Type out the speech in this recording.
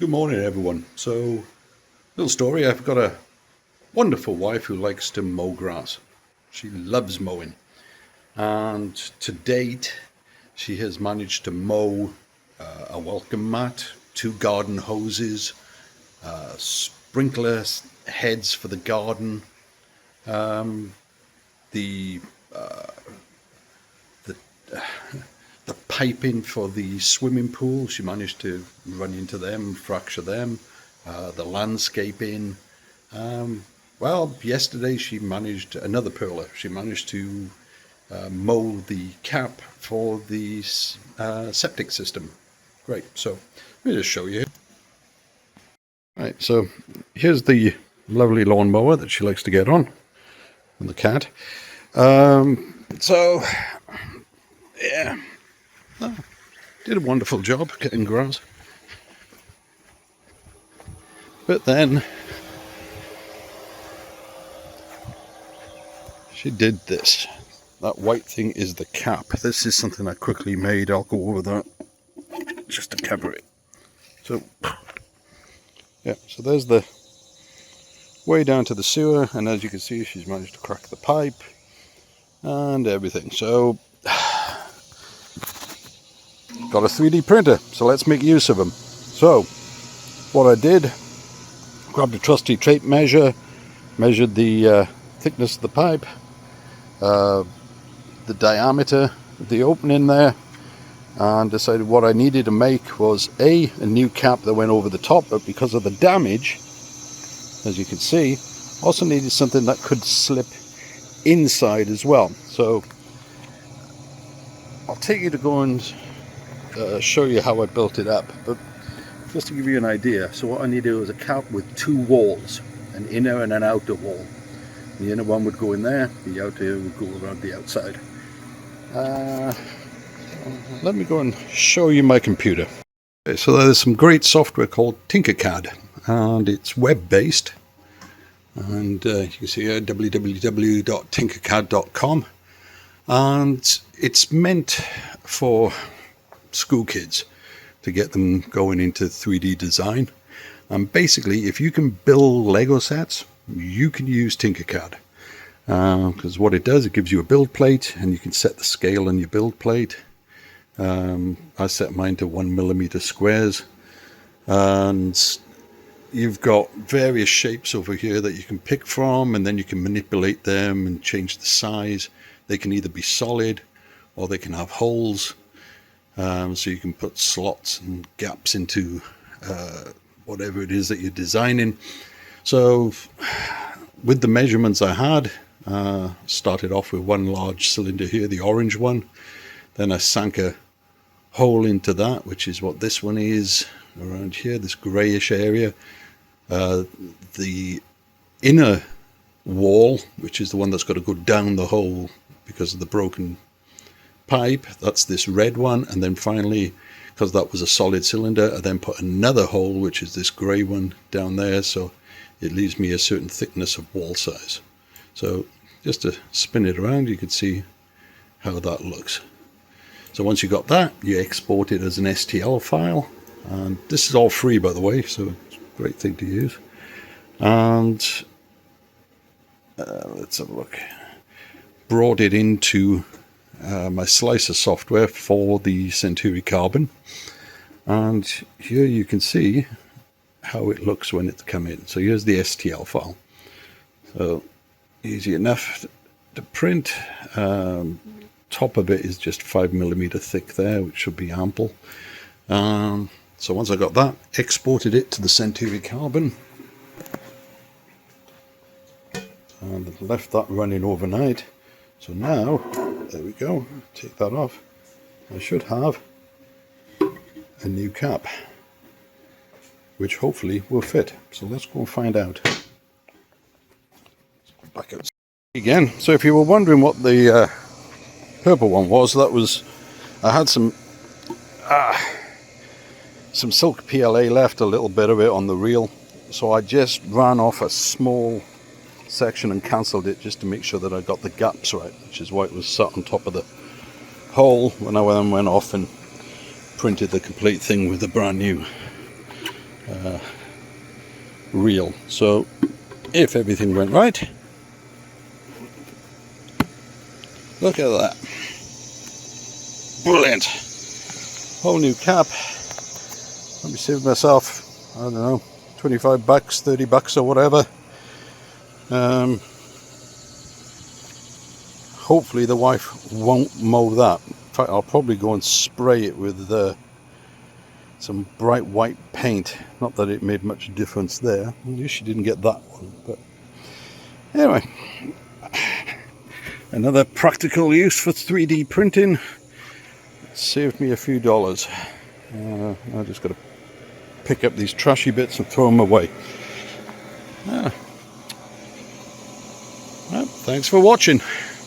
Good morning, everyone. So, little story. I've got a wonderful wife who likes to mow grass. She loves mowing, and to date she has managed to mow a welcome mat, 2 garden hoses, sprinkler heads for the garden, the the the piping for the swimming pool. She managed to run into them, fracture them. The landscaping. Well, yesterday she managed another perler. She managed to mow the cap for the septic system. Great. So let me just show you. Right. So here's the lovely lawnmower that she likes to get on, and the cat. So yeah, did a wonderful job cutting grass. But then she did this. That white thing is the cap. This is something I quickly made. I'll go over that just to cover it. So yeah, so there's the way down to the sewer, and as you can see, she's managed to crack the pipe and everything. So got a 3D printer, so let's make use of them. So what I did, grabbed a trusty tape measure, measured the thickness of the pipe, the diameter of the opening there, and decided what I needed to make was a new cap that went over the top, but because of the damage, as you can see, also needed something that could slip inside as well. So I'll take you to go and show you how I built it up, but just to give you an idea, so what I needed was a cap with 2 walls, an inner and an outer wall. The inner one would go in there, the outer would go around the outside. Let me go and show you my computer. Okay, so there's some great software called TinkerCAD, and it's web-based. And you can see here www.tinkercad.com, and it's meant for school kids to get them going into 3D design. And basically, if you can build Lego sets, you can use TinkerCAD, because what it does, it gives you a build plate, and you can set the scale on your build plate. I set mine to 1mm squares, and you've got various shapes over here that you can pick from, and then you can manipulate them and change the size. They can either be solid or they can have holes. So you can put slots and gaps into whatever it is that you're designing. So with the measurements I had, started off with one large cylinder here, the orange one. Then I sank a hole into that, which is what this one is around here, this grayish area. The inner wall, which is the one that's got to go down the hole because of the broken pipe, that's this red one. And then finally, because that was a solid cylinder, I then put another hole, which is this grey one down there, so it leaves me a certain thickness of wall size. So just to spin it around, you can see how that looks. So once you got that, you export it as an STL file, and this is all free, by the way, so it's a great thing to use. And let's have a look. Brought it into my slicer software for the Centauri Carbon, and here you can see how it looks when it's come in. So here's the STL file. So easy enough to print. Top of it is just 5mm thick there, which should be ample. So once I got that, exported it to the Centauri Carbon, and left that running overnight. So now, there we go, take that off. I should have a new cap, which hopefully will fit. So let's go and find out. Back out again. So if you were wondering what the purple one was, that was, I had some silk PLA left, a little bit of it on the reel, so I just ran off a small section and cancelled it just to make sure that I got the gaps right, which is why it was sat on top of the hole when I then went off and printed the complete thing with a brand new reel. So if everything went right, look at that, brilliant, whole new cap. Let me save myself, I don't know, 25 bucks, 30 bucks or whatever. Hopefully the wife won't mow that. In fact, I'll probably go and spray it with some bright white paint. Not that it made much difference there. At least she didn't get that one. But anyway, another practical use for 3D printing. It saved me a few dollars. I just got to pick up these trashy bits and throw them away. Well, thanks for watching.